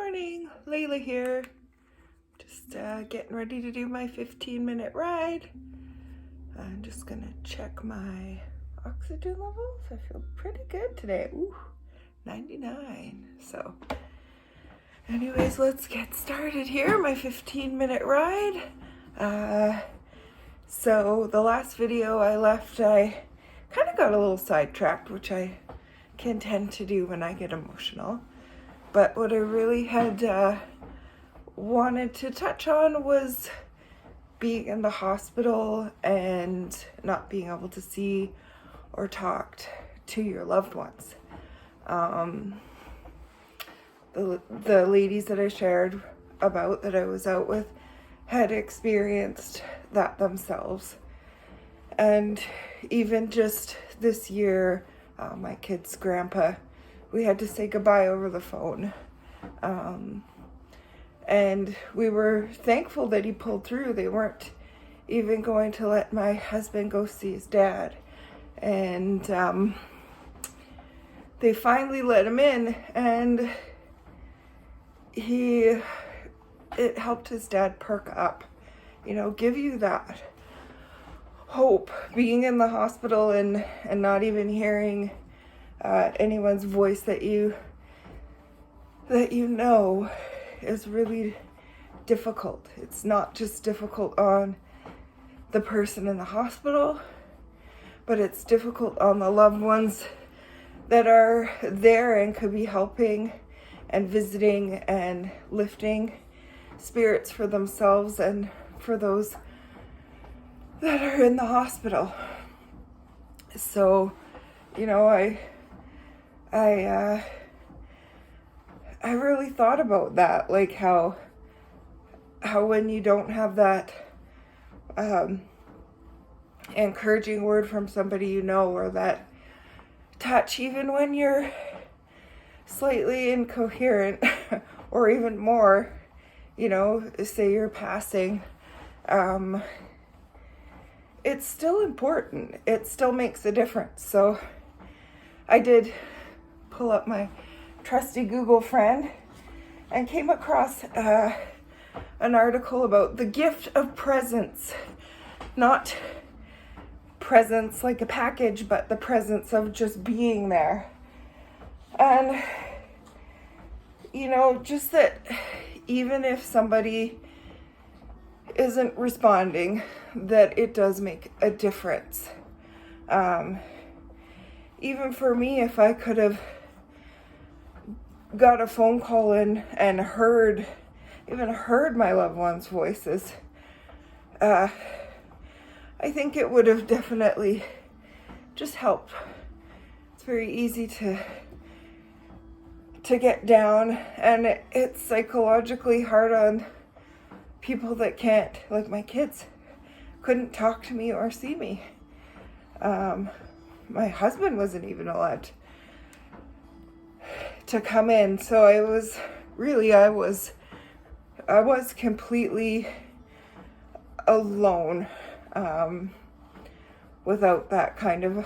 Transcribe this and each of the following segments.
morning, Layla here. Just getting ready to do my 15-minute ride. I'm just gonna check my oxygen levels. I feel pretty good today. Ooh, 99. So anyways, let's get started here. My 15-minute ride. So the last video I left, I kind of got a little sidetracked, which I can tend to do when I get emotional. But what I really had wanted to touch on was being in the hospital and not being able to see or talk to your loved ones. The ladies that I shared about that I was out with had experienced that themselves. And even just this year, my kid's grandpa, we had to say goodbye over the phone. And we were thankful that he pulled through. They weren't even going to let my husband go see his dad. And they finally let him in, and it helped his dad perk up, give you that hope. Being in the hospital and not even hearing anyone's voice that you know is really difficult. It's not just difficult on the person in the hospital, but it's difficult on the loved ones that are there and could be helping and visiting and lifting spirits for themselves and for those that are in the hospital. So, I really thought about that, like how when you don't have that encouraging word from somebody or that touch, even when you're slightly incoherent or even more, say you're passing, it's still important. It still makes a difference. So I did pull up my trusty Google friend and came across an article about the gift of presence. Not presence like a package, but the presence of just being there. And, just that even if somebody isn't responding, that it does make a difference. Even for me, if I could have got a phone call in and heard my loved ones' voices, I think it would have definitely just helped. It's very easy to get down, and it's psychologically hard on people that can't, like my kids, couldn't talk to me or see me. My husband wasn't even allowed to come in, so I was completely alone, without that kind of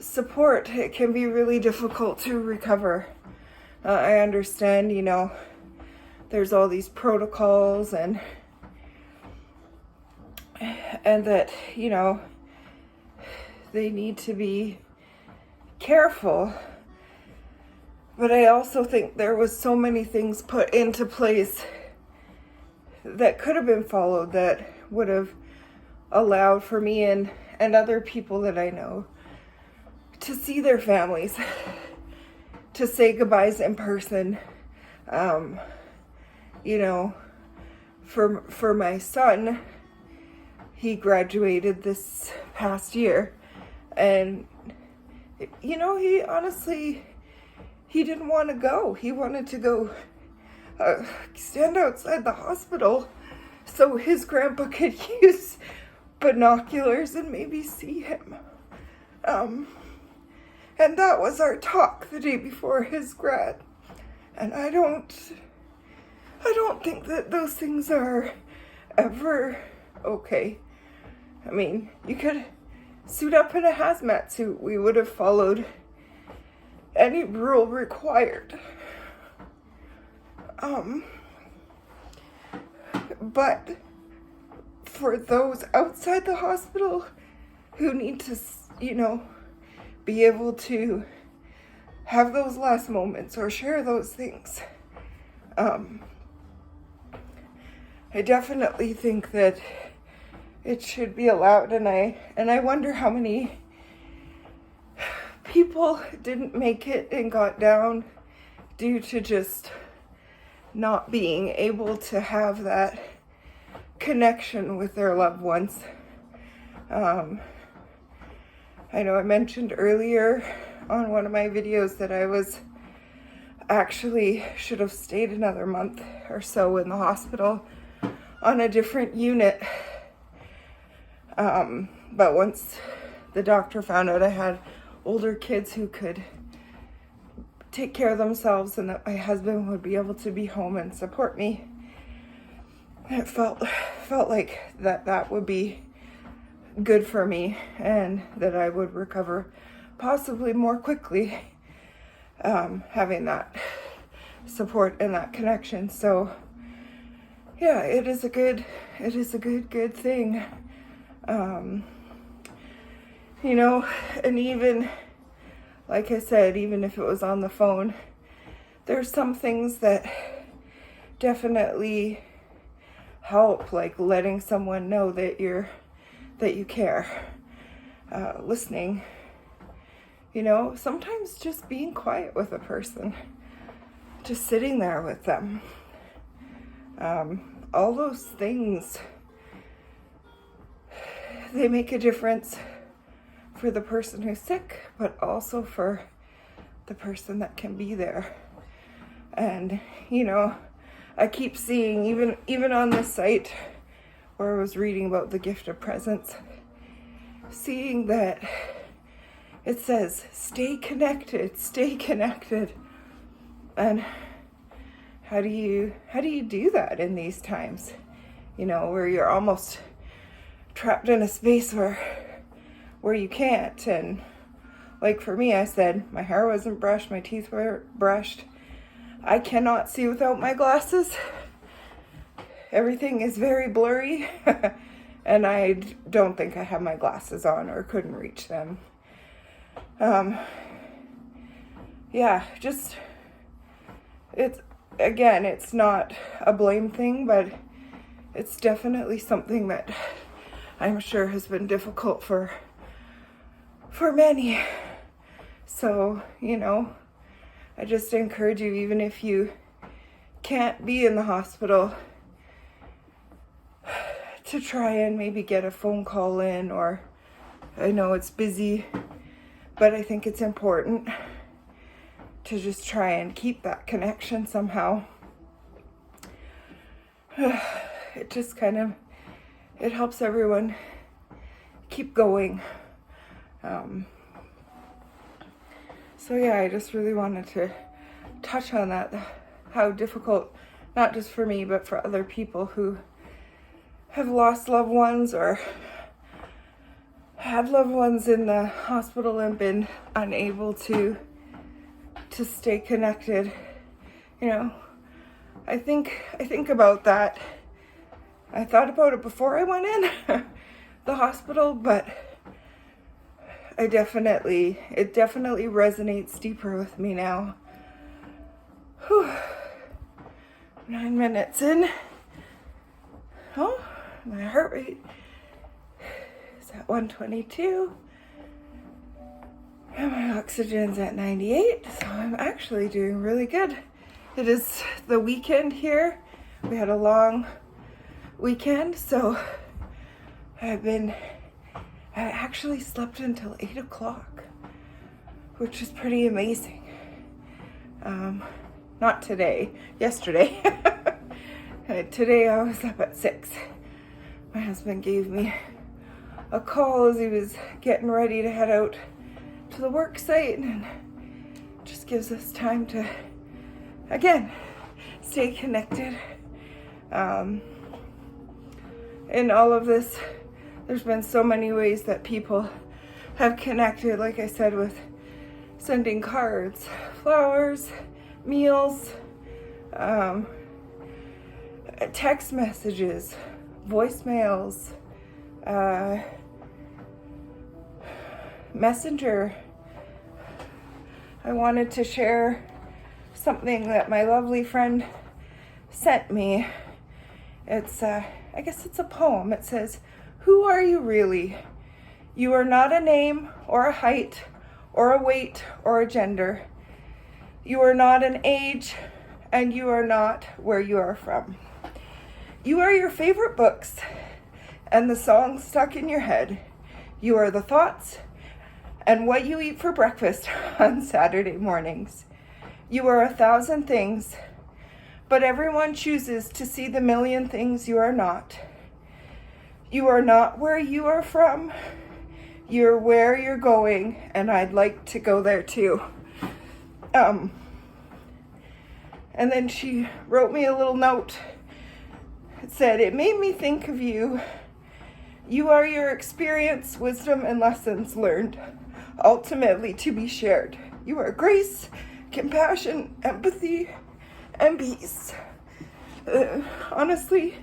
support. It can be really difficult to recover. I understand, there's all these protocols and that, they need to be careful. But I also think there was so many things put into place that could have been followed that would have allowed for me and other people that I know to see their families, to say goodbyes in person. For my son, he graduated this past year, and he honestly, he didn't want to go. He wanted to go stand outside the hospital so his grandpa could use binoculars and maybe see him. And that was our talk the day before his grad. And I don't think that those things are ever okay. I mean, you could suit up in a hazmat suit. We would have followed any rule required. Um, but for those outside the hospital who need to, be able to have those last moments or share those things, I definitely think that it should be allowed, and I wonder how many people didn't make it and got down due to just not being able to have that connection with their loved ones. I know I mentioned earlier on one of my videos that I was actually should have stayed another month or so in the hospital on a different unit. But once the doctor found out I had older kids who could take care of themselves and that my husband would be able to be home and support me, it felt like that would be good for me and that I would recover possibly more quickly, having that support and that connection. So yeah, it is a good thing. And even, like I said, even if it was on the phone, there's some things that definitely help, like letting someone know that you care, listening, sometimes just being quiet with a person, just sitting there with them. All those things, they make a difference for the person who's sick, but also for the person that can be there. And, I keep seeing, even on this site where I was reading about the gift of presence, seeing that it says, stay connected. And how do you do that in these times? Where you're almost trapped in a space where you can't. And like for me, I said, my hair wasn't brushed, my teeth were brushed. I cannot see without my glasses. Everything is very blurry. And I don't think I have my glasses on or couldn't reach them. It's not a blame thing, but it's definitely something that I'm sure has been difficult for many. So, I just encourage you, even if you can't be in the hospital, to try and maybe get a phone call in, or I know it's busy, but I think it's important to just try and keep that connection somehow. It just it helps everyone keep going. So yeah, I just really wanted to touch on that, how difficult, not just for me, but for other people who have lost loved ones or had loved ones in the hospital and been unable to stay connected. I think about that. I thought about it before I went in the hospital, but it definitely resonates deeper with me now. 9 minutes in. Oh, my heart rate is at 122. And my oxygen's at 98, so I'm actually doing really good. It is the weekend here. We had a long weekend, so I actually slept until 8 o'clock, which is pretty amazing. Not today, yesterday. Today I was up at 6. My husband gave me a call as he was getting ready to head out to the work site, and just gives us time to, again, stay connected. In all of this, there's been so many ways that people have connected, like I said, with sending cards, flowers, meals, um, text messages, voicemails, Messenger. I wanted to share something that my lovely friend sent me. It's, I guess it's a poem. It says, "Who are you really? You are not a name or a height or a weight or a gender. You are not an age, and you are not where you are from. You are your favorite books and the songs stuck in your head. You are the thoughts and what you eat for breakfast on Saturday mornings. You are 1,000 things, but everyone chooses to see the million things you are not. You are not where you are from. You're where you're going, and I'd like to go there too." And then she wrote me a little note. It said, "It made me think of you. You are your experience, wisdom, and lessons learned, ultimately to be shared. You are grace, compassion, empathy, and peace." Honestly,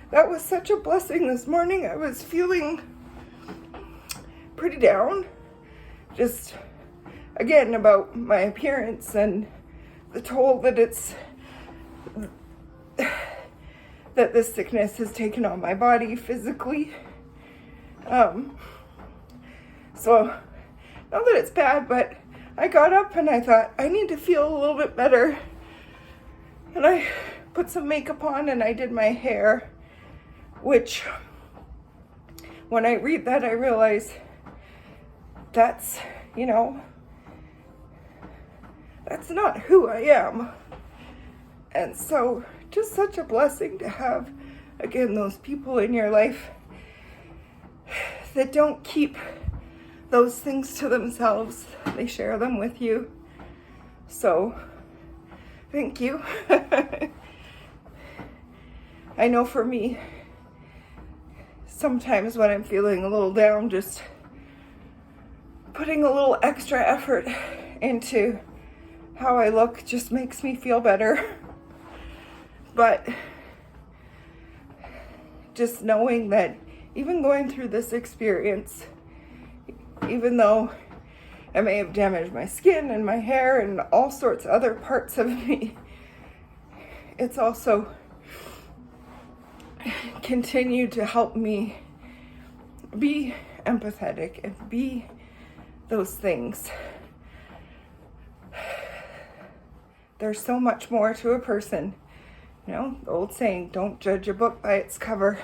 that was such a blessing this morning. I was feeling pretty down. Just, again, about my appearance and the toll that that this sickness has taken on my body physically. So, not that it's bad, but I got up and I thought, I need to feel a little bit better. And I put some makeup on and I did my hair, which, when I read that, I realize that's, that's not who I am. And so, just such a blessing to have, again, those people in your life that don't keep those things to themselves. They share them with you. So, thank you. I know for me, sometimes when I'm feeling a little down, just putting a little extra effort into how I look just makes me feel better. But just knowing that even going through this experience, even though I may have damaged my skin and my hair and all sorts of other parts of me, it's also continued to help me be empathetic and be those things. There's so much more to a person. The old saying, don't judge a book by its cover.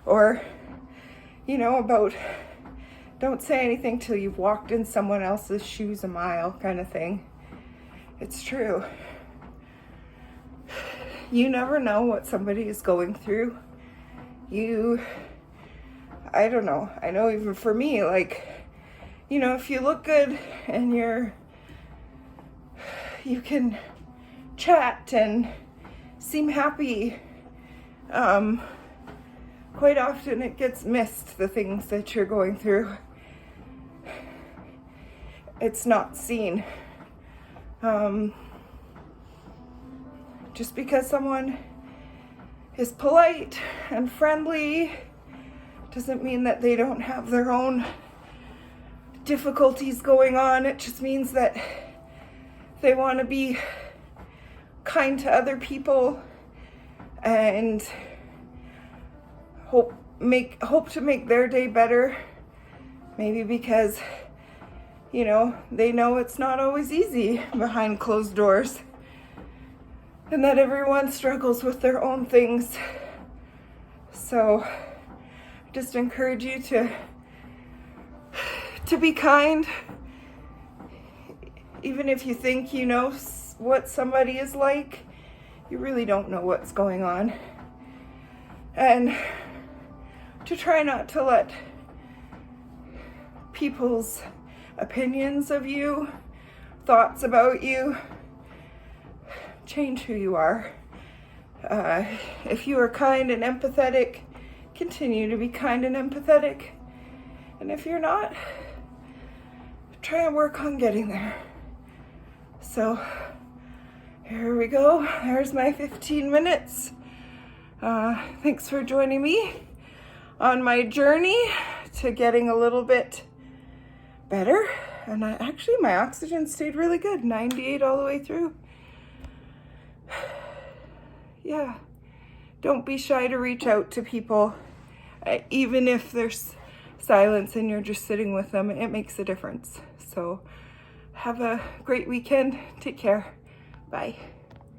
Or, about don't say anything till you've walked in someone else's shoes a mile kind of thing. It's true. You never know what somebody is going through. I don't know. I know even for me, if you look good and you can chat and seem happy, quite often it gets missed, the things that you're going through. It's not seen. Just because someone is polite and friendly doesn't mean that they don't have their own difficulties going on. It just means that they want to be kind to other people and hope to make their day better. Maybe because, they know it's not always easy behind closed doors, and that everyone struggles with their own things. So I just encourage you to be kind, even if you think you know what somebody is like. You really don't know what's going on. And to try not to let people's opinions of you, thoughts about you, change who you are. If you are kind and empathetic, continue to be kind and empathetic. And if you're not, try and work on getting there. So, Here we go. There's my 15 minutes. Thanks for joining me on my journey to getting a little bit better. And actually my oxygen stayed really good, 98 all the way through. Yeah, don't be shy to reach out to people, even if there's silence and you're just sitting with them. It makes a difference. So have a great weekend. Take care. Bye.